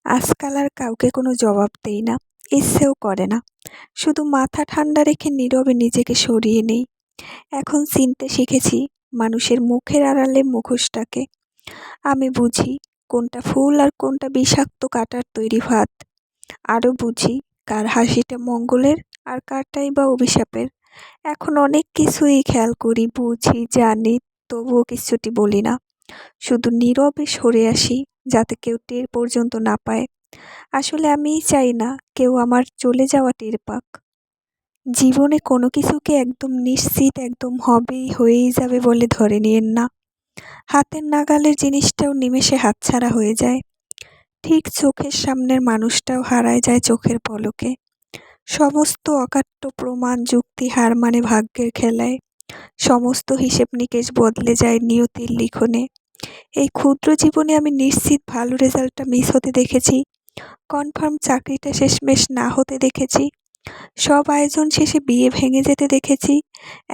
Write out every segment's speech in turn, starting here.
আজকাল আর কাউকে কোনো জবাব দেই না, ইচ্ছেও করে না। শুধু মাথা ঠান্ডা রেখে নীরবে নিজেকে সরিয়ে নেই। এখন চিনতে শিখেছি মানুষের মুখের আড়ালে মুখোশটাকে। আমি বুঝি কোনটা ফুল আর কোনটা বিষাক্ত কাঁটার তৈরি ফাঁদ। আরও বুঝি কার হাসিটা মঙ্গলের আর কারটাই বা অভিশাপের। এখন অনেক কিছুই খেয়াল করি, বুঝি, জানি, তবুও কিছুটি বলি না। শুধু নীরবে সরে আসি, যাতে কেউ টের পর্যন্ত না পায়। আসলে আমিই চাই না কেউ আমার চলে যাওয়া টের পাক। জীবনে কোনো কিছুকে একদম নিশ্চিত, একদম হবেই, হয়েই যাবে বলে ধরে নিয়েন না। হাতের নাগালের জিনিসটাও নিমেষে হাতছাড়া হয়ে যায়। ঠিক চোখের সামনের মানুষটাও হারায় যায় চোখের পলকে। সমস্ত অকাট্য প্রমাণ, যুক্তি হার মানে ভাগ্যের খেলায়। সমস্ত হিসেব নিকেশ বদলে যায় নিয়তির লিখনে। এই ক্ষুদ্র জীবনে আমি নিশ্চিত ভালো রেজাল্টটা মিস হতে দেখেছি, কনফার্ম চাকরিটা শেষমেশ না হতে দেখেছি, সব আয়োজন শেষে বিয়ে ভেঙে যেতে দেখেছি,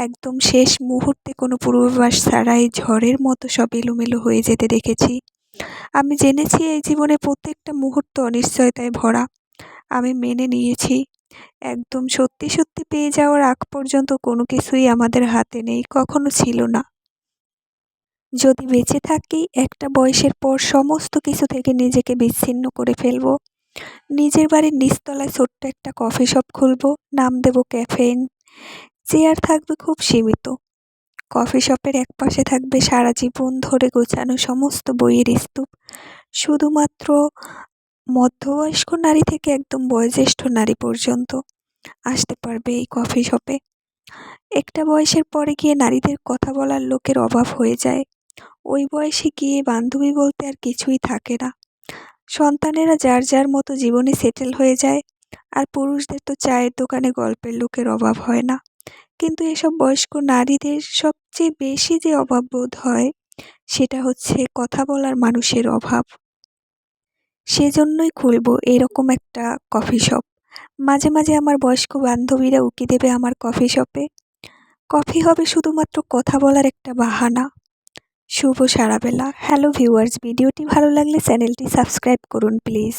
একদম শেষ মুহূর্তে কোনো পূর্বাভাস ছাড়াই ঝড়ের মতো সব এলোমেলো হয়ে যেতে দেখেছি। আমি জেনেছি এই জীবনে প্রত্যেকটা মুহূর্ত অনিশ্চয়তায় ভরা। আমি মেনে নিয়েছি একদম সত্যি সত্যি পেয়ে যাওয়ার আগ পর্যন্ত কোনো কিছুই আমাদের হাতে নেই, কখনো ছিল না। যদি বেঁচে থাকি, একটা বয়সের পর সমস্ত কিছু থেকে নিজেকে বিচ্ছিন্ন করে ফেলবো। নিজের বাড়ির নিচতলায় ছোট্ট একটা কফি শপ খুলবো, নাম দেব ক্যাফেইন। চেয়ার থাকবে খুব সীমিত। কফি শপের একপাশে থাকবে সারা জীবন ধরে গোছানো সমস্ত বইয়ের স্তূপ। শুধুমাত্র মধ্যবয়স্ক নারী থেকে একদম বয়োজ্যেষ্ঠ নারী পর্যন্ত আসতে পারবে এই কফি শপে। একটা বয়সের পরে গিয়ে নারীদের কথা বলার লোকের অভাব হয়ে যায়। ওই বয়সে গিয়ে বান্ধবী বলতে আর কিছুই থাকে না। সন্তানেরা যার যার মতো জীবনে সেটেল হয়ে যায়, আর পুরুষদের তো চায়ের দোকানে গল্পের লোকের অভাব হয় না। কিন্তু এসব বয়স্ক নারীদের সবচেয়ে বেশি যে অভাব বোধ হয়, সেটা হচ্ছে কথা বলার মানুষের অভাব। সেজন্যই খুলবো এরকম একটা কফি শপ। মাঝে মাঝে আমার বয়স্ক বান্ধবীরা উকি দেবে আমার কফি শপে। কফি হবে শুধুমাত্র কথা বলার একটা বাহানা। শুভ সারাবেলা। হ্যালো ভিউয়ার্স, ভিডিওটি ভালো লাগলে চ্যানেলটি সাবস্ক্রাইব করুন প্লিজ।